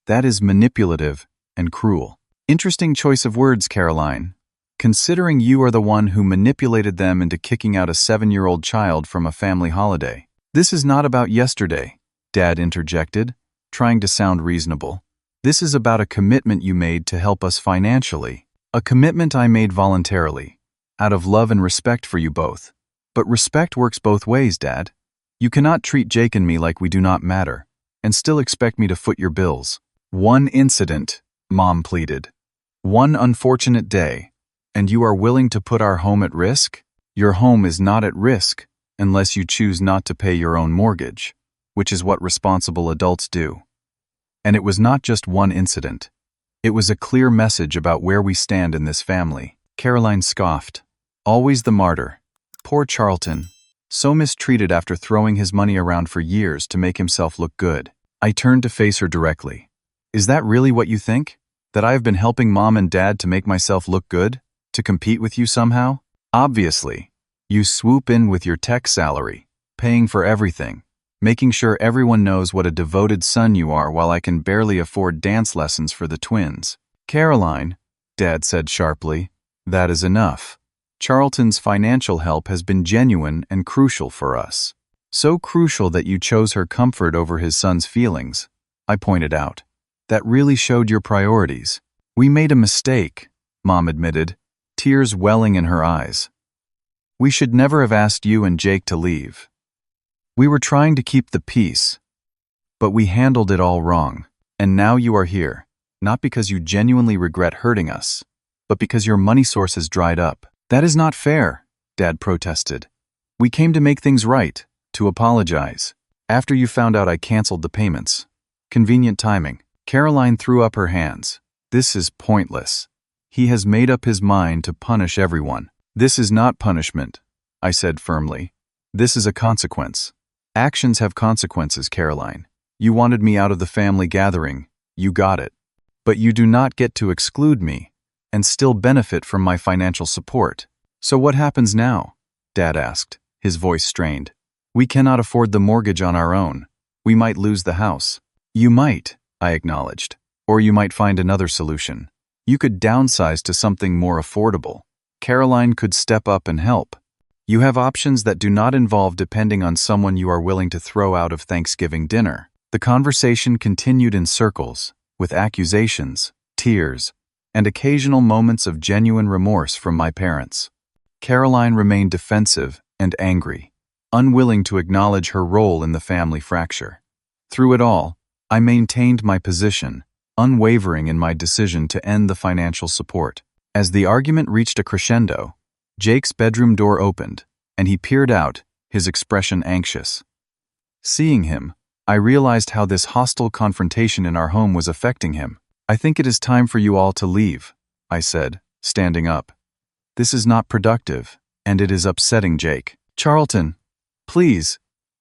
That is manipulative and cruel. Interesting choice of words, Caroline, considering you are the one who manipulated them into kicking out a 7-year-old child from a family holiday. This is not about yesterday, Dad interjected, trying to sound reasonable. This is about a commitment you made to help us financially. A commitment I made voluntarily, out of love and respect for you both. But respect works both ways, Dad. You cannot treat Jake and me like we do not matter, and still expect me to foot your bills. One incident, Mom pleaded. One unfortunate day, and you are willing to put our home at risk? Your home is not at risk unless you choose not to pay your own mortgage, which is what responsible adults do. And it was not just one incident. It was a clear message about where we stand in this family. Caroline scoffed. Always the martyr. Poor Charlton, so mistreated after throwing his money around for years to make himself look good. I turned to face her directly. Is that really what you think? That I have been helping Mom and Dad to make myself look good? To compete with you somehow? Obviously. You swoop in with your tech salary, paying for everything, making sure everyone knows what a devoted son you are while I can barely afford dance lessons for the twins. Caroline, Dad said sharply, that is enough. Charlton's financial help has been genuine and crucial for us. So crucial that you chose her comfort over his son's feelings, I pointed out. That really showed your priorities. We made a mistake, Mom admitted, tears welling in her eyes. We should never have asked you and Jake to leave. We were trying to keep the peace, but we handled it all wrong. And now you are here, not because you genuinely regret hurting us, but because your money source has dried up. That is not fair, Dad protested. We came to make things right, to apologize. After you found out I canceled the payments. Convenient timing. Caroline threw up her hands. This is pointless. He has made up his mind to punish everyone. This is not punishment, I said firmly. This is a consequence. Actions have consequences, Caroline. You wanted me out of the family gathering. You got it. But you do not get to exclude me and still benefit from my financial support. So what happens now? Dad asked, his voice strained. We cannot afford the mortgage on our own. We might lose the house. You might, I acknowledged. Or you might find another solution. You could downsize to something more affordable. Caroline could step up and help. You have options that do not involve depending on someone you are willing to throw out of Thanksgiving dinner. The conversation continued in circles, with accusations, tears, and occasional moments of genuine remorse from my parents. Caroline remained defensive and angry, unwilling to acknowledge her role in the family fracture. Through it all, I maintained my position, unwavering in my decision to end the financial support. As the argument reached a crescendo, Jake's bedroom door opened, and he peered out, his expression anxious. Seeing him, I realized how this hostile confrontation in our home was affecting him. I think it is time for you all to leave, I said, standing up. This is not productive, and it is upsetting Jake. Charlton, please,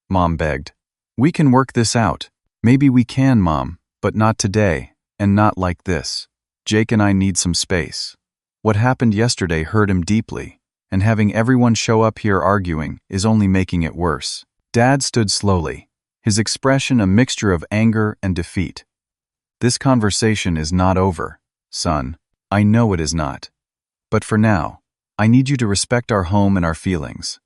Mom begged. We can work this out. Maybe we can, Mom, but not today, and not like this. Jake and I need some space. What happened yesterday hurt him deeply, and having everyone show up here arguing is only making it worse. Dad stood slowly, his expression a mixture of anger and defeat. This conversation is not over, son. I know it is not. But for now, I need you to respect our home and our feelings,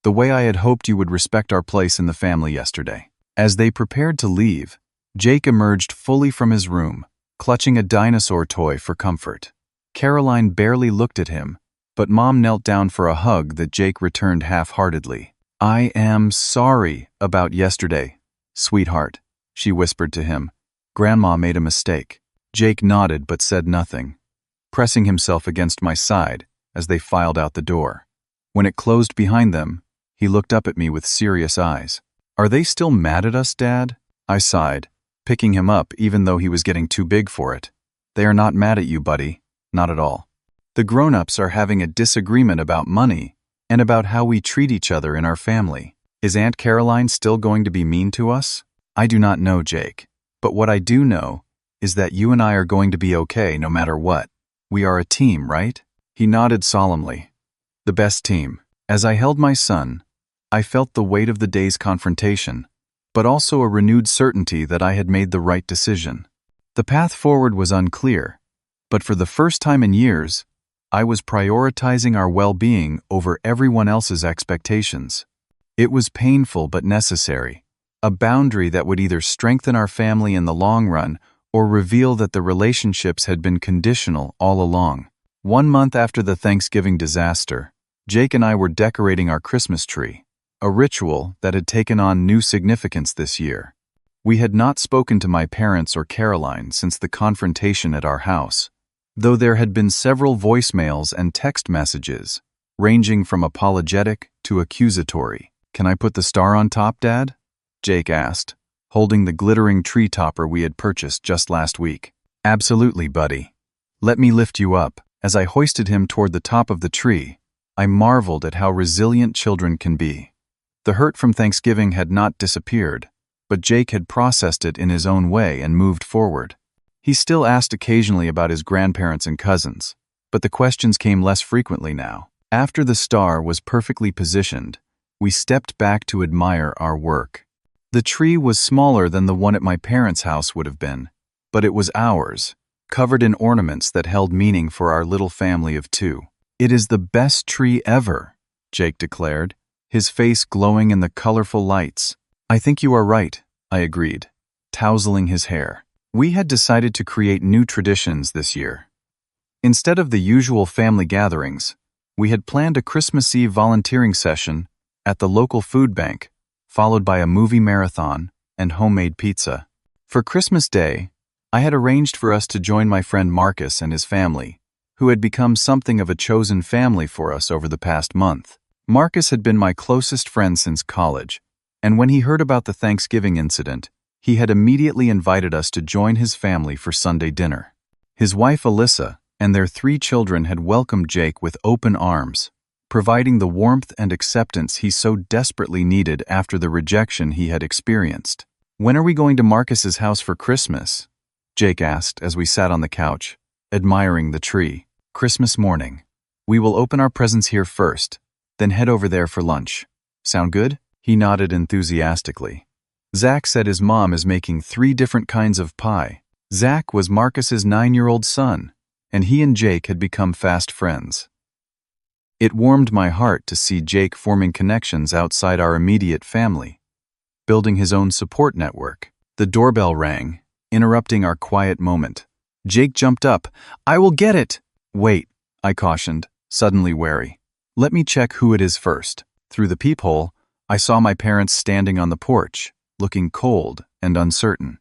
the way I had hoped you would respect our place in the family yesterday. As they prepared to leave, Jake emerged fully from his room, clutching a dinosaur toy for comfort. Caroline barely looked at him, but Mom knelt down for a hug that Jake returned half-heartedly. I am sorry about yesterday, sweetheart, she whispered to him. Grandma made a mistake. Jake nodded but said nothing, pressing himself against my side as they filed out the door. When it closed behind them, he looked up at me with serious eyes. Are they still mad at us, Dad? I sighed, picking him up even though he was getting too big for it. They are not mad at you, buddy. Not at all. The grown-ups are having a disagreement about money and about how we treat each other in our family. Is Aunt Caroline still going to be mean to us? I do not know, Jake. But what I do know is that you and I are going to be okay no matter what. We are a team, right? He nodded solemnly. The best team. As I held my son, I felt the weight of the day's confrontation, but also a renewed certainty that I had made the right decision. The path forward was unclear, but for the first time in years, I was prioritizing our well-being over everyone else's expectations. It was painful but necessary, a boundary that would either strengthen our family in the long run or reveal that the relationships had been conditional all along. 1 month after the Thanksgiving disaster, Jake and I were decorating our Christmas tree, a ritual that had taken on new significance this year. We had not spoken to my parents or Caroline since the confrontation at our house, though there had been several voicemails and text messages, ranging from apologetic to accusatory. "Can I put the star on top, Dad?" Jake asked, holding the glittering tree topper we had purchased just last week. "Absolutely, buddy. Let me lift you up." As I hoisted him toward the top of the tree, I marveled at how resilient children can be. The hurt from Thanksgiving had not disappeared, but Jake had processed it in his own way and moved forward. He still asked occasionally about his grandparents and cousins, but the questions came less frequently now. After the star was perfectly positioned, we stepped back to admire our work. The tree was smaller than the one at my parents' house would have been, but it was ours, covered in ornaments that held meaning for our little family of 2. "It is the best tree ever," Jake declared, his face glowing in the colorful lights. "I think you are right," I agreed, tousling his hair. We had decided to create new traditions this year. Instead of the usual family gatherings, we had planned a Christmas Eve volunteering session at the local food bank, followed by a movie marathon and homemade pizza. For Christmas Day, I had arranged for us to join my friend Marcus and his family, who had become something of a chosen family for us over the past month. Marcus had been my closest friend since college, and when he heard about the Thanksgiving incident, he had immediately invited us to join his family for Sunday dinner. His wife Alyssa and their 3 children had welcomed Jake with open arms, providing the warmth and acceptance he so desperately needed after the rejection he had experienced. "When are we going to Marcus's house for Christmas?" Jake asked as we sat on the couch, admiring the tree. "Christmas morning. We will open our presents here first, then head over there for lunch. Sound good?" He nodded enthusiastically. Zach said his mom is making 3 different kinds of pie. Zach was Marcus's 9-year-old son, and he and Jake had become fast friends. It warmed my heart to see Jake forming connections outside our immediate family, building his own support network. The doorbell rang, interrupting our quiet moment. Jake jumped up. "I will get it!" "Wait," I cautioned, suddenly wary. "Let me check who it is first." Through the peephole, I saw my parents standing on the porch, looking cold and uncertain.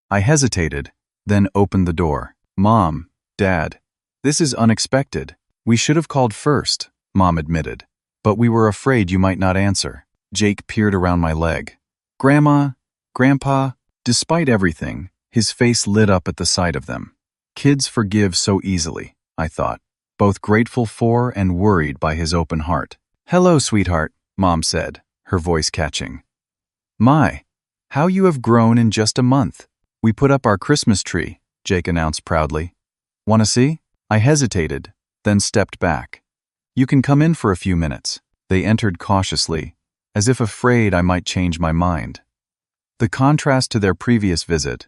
I hesitated, then opened the door. "Mom, Dad, this is unexpected. We should have called first," Mom admitted, "but we were afraid you might not answer." Jake peered around my leg. "Grandma, Grandpa," despite everything, his face lit up at the sight of them. Kids forgive so easily, I thought, both grateful for and worried by his open heart. "Hello, sweetheart," Mom said, her voice catching. "My, how you have grown in just a month." "We put up our Christmas tree," Jake announced proudly. "Want to see?" I hesitated, then stepped back. "You can come in for a few minutes." They entered cautiously, as if afraid I might change my mind. The contrast to their previous visit,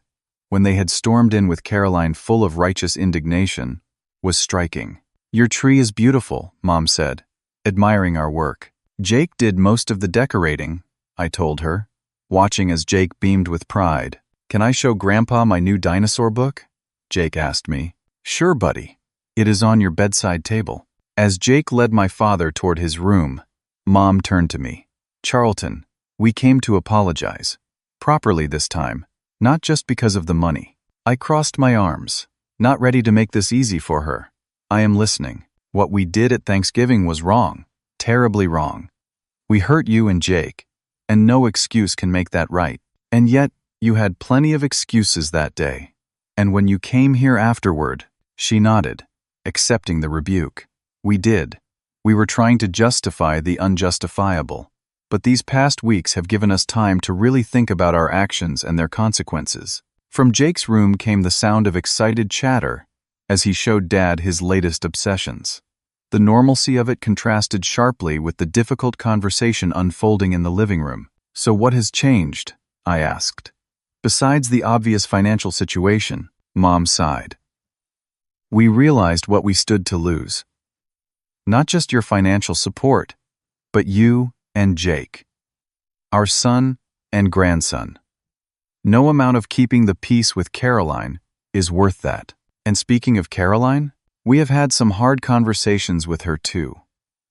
when they had stormed in with Caroline full of righteous indignation, was striking. "Your tree is beautiful," Mom said, admiring our work. "Jake did most of the decorating," I told her, watching as Jake beamed with pride. "Can I show Grandpa my new dinosaur book?" Jake asked me. "Sure, buddy. It is on your bedside table." As Jake led my father toward his room, Mom turned to me. "Charlton, we came to apologize. Properly this time, not just because of the money." I crossed my arms, not ready to make this easy for her. "I am listening. What we did at Thanksgiving was wrong, terribly wrong. We hurt you and Jake, and no excuse can make that right. And yet, you had plenty of excuses that day. And when you came here afterward," she nodded, accepting the rebuke. "We did. We were trying to justify the unjustifiable. But these past weeks have given us time to really think about our actions and their consequences. From Jake's room came the sound of excited chatter as he showed Dad his latest obsessions. The normalcy of it contrasted sharply with the difficult conversation unfolding in the living room. "So what has changed?" I asked. "Besides the obvious financial situation," Mom sighed. "We realized what we stood to lose. Not just your financial support, but you and Jake. Our son and grandson. No amount of keeping the peace with Caroline is worth that. And speaking of Caroline, we have had some hard conversations with her too.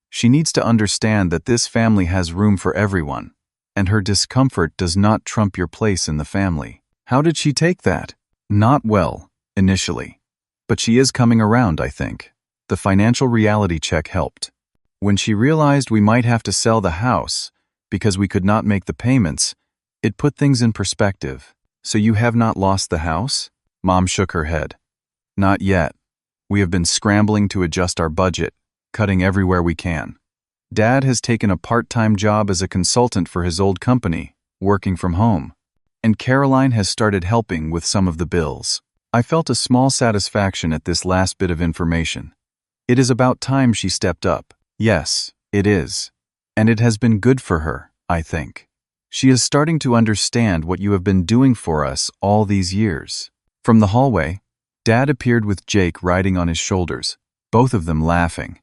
She needs to understand that this family has room for everyone, and her discomfort does not trump your place in the family." "How did she take that?" "Not well, initially. But she is coming around, I think. The financial reality check helped. When she realized we might have to sell the house because we could not make the payments, it put things in perspective." "So you have not lost the house?" Mom shook her head. "Not yet. We have been scrambling to adjust our budget, cutting everywhere we can. Dad has taken a part-time job as a consultant for his old company, working from home. And Caroline has started helping with some of the bills." I felt a small satisfaction at this last bit of information. It is about time she stepped up. Yes, it is. And it has been good for her, I think. She is starting to understand what you have been doing for us all these years. From the hallway, Dad appeared with Jake riding on his shoulders, both of them laughing.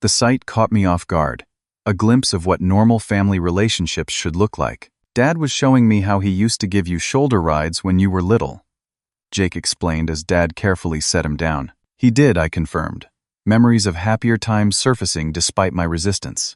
The sight caught me off guard, a glimpse of what normal family relationships should look like. "Dad was showing me how he used to give you shoulder rides when you were little," Jake explained as Dad carefully set him down. "He did," I confirmed, memories of happier times surfacing despite my resistance,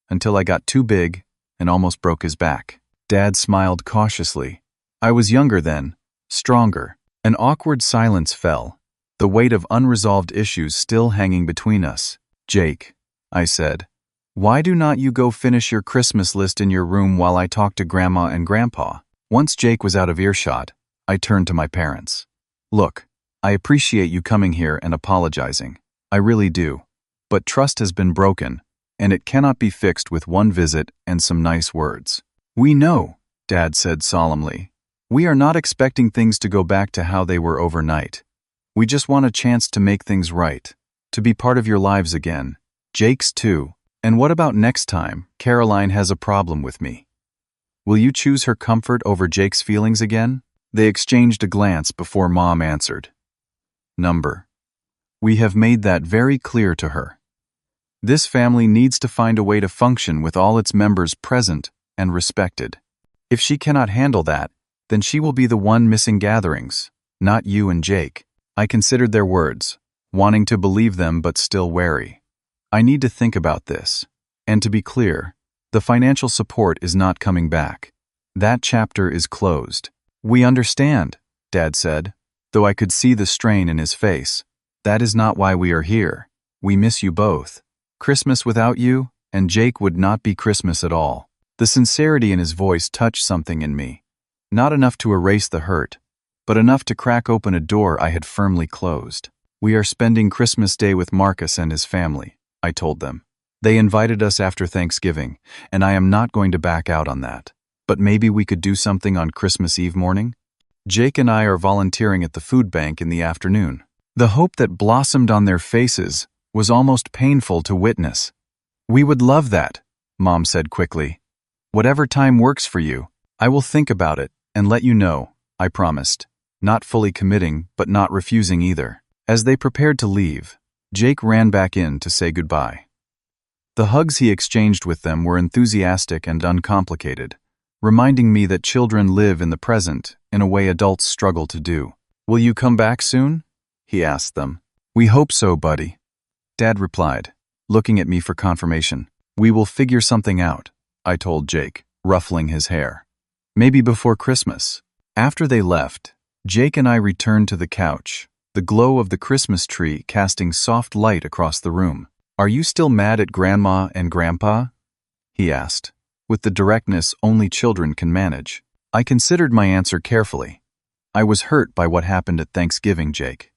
until I got too big and almost broke his back. Dad smiled cautiously. "I was younger then, stronger." An awkward silence fell, the weight of unresolved issues still hanging between us. "Jake," I said, "why do not you go finish your Christmas list in your room while I talk to Grandma and Grandpa?" Once Jake was out of earshot, I turned to my parents. "Look, I appreciate you coming here and apologizing. I really do. But trust has been broken, and it cannot be fixed with one visit and some nice words." "We know," Dad said solemnly. "We are not expecting things to go back to how they were overnight. We just want a chance to make things right, to be part of your lives again. Jake's too. And what about next time Caroline has a problem with me? Will you choose her comfort over Jake's feelings again?" They exchanged a glance before Mom answered. "Number. We have made that very clear to her. This family needs to find a way to function with all its members present and respected. If she cannot handle that, then she will be the one missing gatherings, not you and Jake." I considered their words, wanting to believe them but still wary. I need to think about this. And to be clear, the financial support is not coming back. That chapter is closed. "We understand," Dad said, though I could see the strain in his face. "That is not why we are here. We miss you both. Christmas without you and Jake would not be Christmas at all." The sincerity in his voice touched something in me. Not enough to erase the hurt, but enough to crack open a door I had firmly closed. "We are spending Christmas Day with Marcus and his family," I told them. "They invited us after Thanksgiving, and I am not going to back out on that. But maybe we could do something on Christmas Eve morning? Jake and I are volunteering at the food bank in the afternoon." The hope that blossomed on their faces was almost painful to witness. "We would love that," Mom said quickly. "Whatever time works for you, I will think about it and let you know," I promised, not fully committing but not refusing either. As they prepared to leave, Jake ran back in to say goodbye. The hugs he exchanged with them were enthusiastic and uncomplicated, reminding me that children live in the present in a way adults struggle to do. "Will you come back soon?" he asked them. "We hope so, buddy," Dad replied, looking at me for confirmation. "We will figure something out," I told Jake, ruffling his hair. "Maybe before Christmas." After they left, Jake and I returned to the couch, the glow of the Christmas tree casting soft light across the room. "Are you still mad at Grandma and Grandpa?" he asked, with the directness only children can manage. I considered my answer carefully. I was hurt by what happened at Thanksgiving, Jake.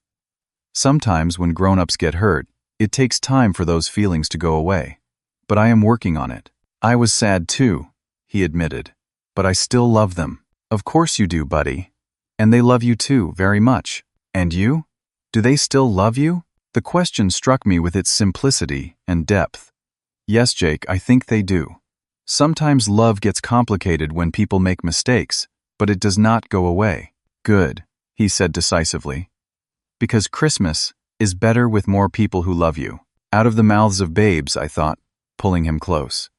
Sometimes when grown-ups get hurt, it takes time for those feelings to go away. But I am working on it. "I was sad too," he admitted. "But I still love them." "Of course you do, buddy. And they love you too, very much. And you? Do they still love you? The question struck me with its simplicity and depth. Yes, Jake, I think they do. Sometimes love gets complicated when people make mistakes, but it does not go away. Good, he said decisively. Because Christmas is better with more people who love you. Out of the mouths of babes, I thought, pulling him close.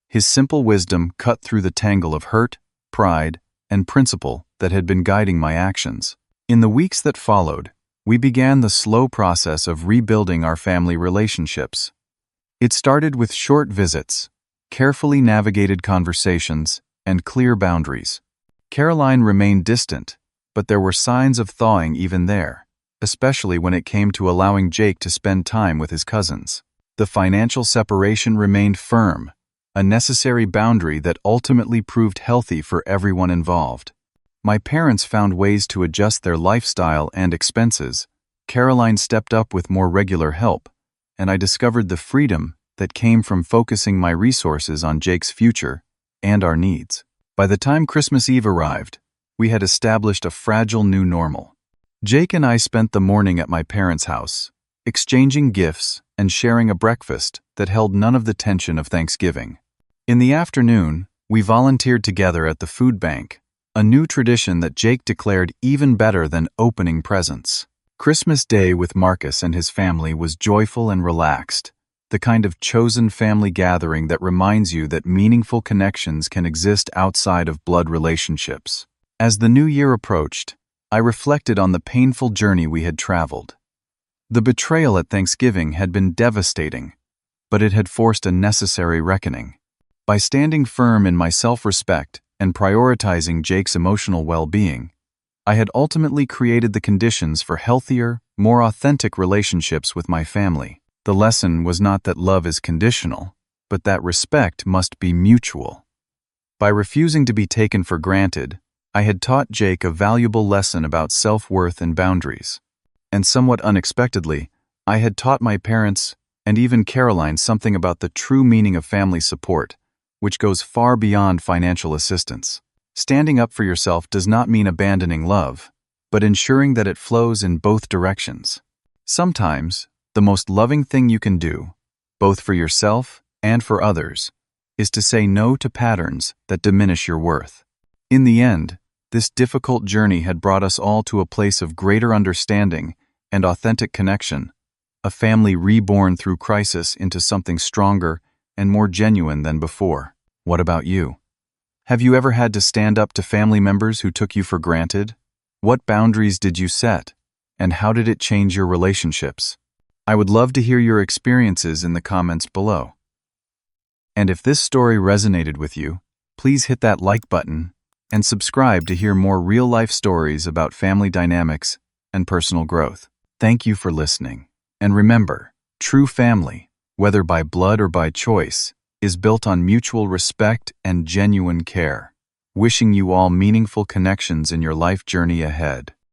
His simple wisdom cut through the tangle of hurt, pride, and principle that had been guiding my actions. In the weeks that followed, we began the slow process of rebuilding our family relationships. It started with short visits, carefully navigated conversations, and clear boundaries. Caroline remained distant, but there were signs of thawing even there, especially when it came to allowing Jake to spend time with his cousins. The financial separation remained firm, a necessary boundary that ultimately proved healthy for everyone involved. My parents found ways to adjust their lifestyle and expenses. Caroline stepped up with more regular help, and I discovered the freedom that came from focusing my resources on Jake's future and our needs. By the time Christmas Eve arrived, we had established a fragile new normal. Jake and I spent the morning at my parents' house, exchanging gifts and sharing a breakfast that held none of the tension of Thanksgiving. In the afternoon, we volunteered together at the food bank, a new tradition that Jake declared even better than opening presents. Christmas Day with Marcus and his family was joyful and relaxed, the kind of chosen family gathering that reminds you that meaningful connections can exist outside of blood relationships. As the new year approached, I reflected on the painful journey we had traveled. The betrayal at Thanksgiving had been devastating, but it had forced a necessary reckoning. By standing firm in my self-respect and prioritizing Jake's emotional well-being, I had ultimately created the conditions for healthier, more authentic relationships with my family. The lesson was not that love is conditional, but that respect must be mutual. By refusing to be taken for granted, I had taught Jake a valuable lesson about self-worth and boundaries. And somewhat unexpectedly, I had taught my parents and even Caroline something about the true meaning of family support, which goes far beyond financial assistance. Standing up for yourself does not mean abandoning love, but ensuring that it flows in both directions. Sometimes, the most loving thing you can do, both for yourself and for others, is to say no to patterns that diminish your worth. In the end, this difficult journey had brought us all to a place of greater understanding and authentic connection, a family reborn through crisis into something stronger and more genuine than before. What about you? Have you ever had to stand up to family members who took you for granted? What boundaries did you set, and how did it change your relationships? I would love to hear your experiences in the comments below. And if this story resonated with you, please hit that like button and subscribe to hear more real-life stories about family dynamics and personal growth. Thank you for listening. And remember, true family, whether by blood or by choice, is built on mutual respect and genuine care. Wishing you all meaningful connections in your life journey ahead.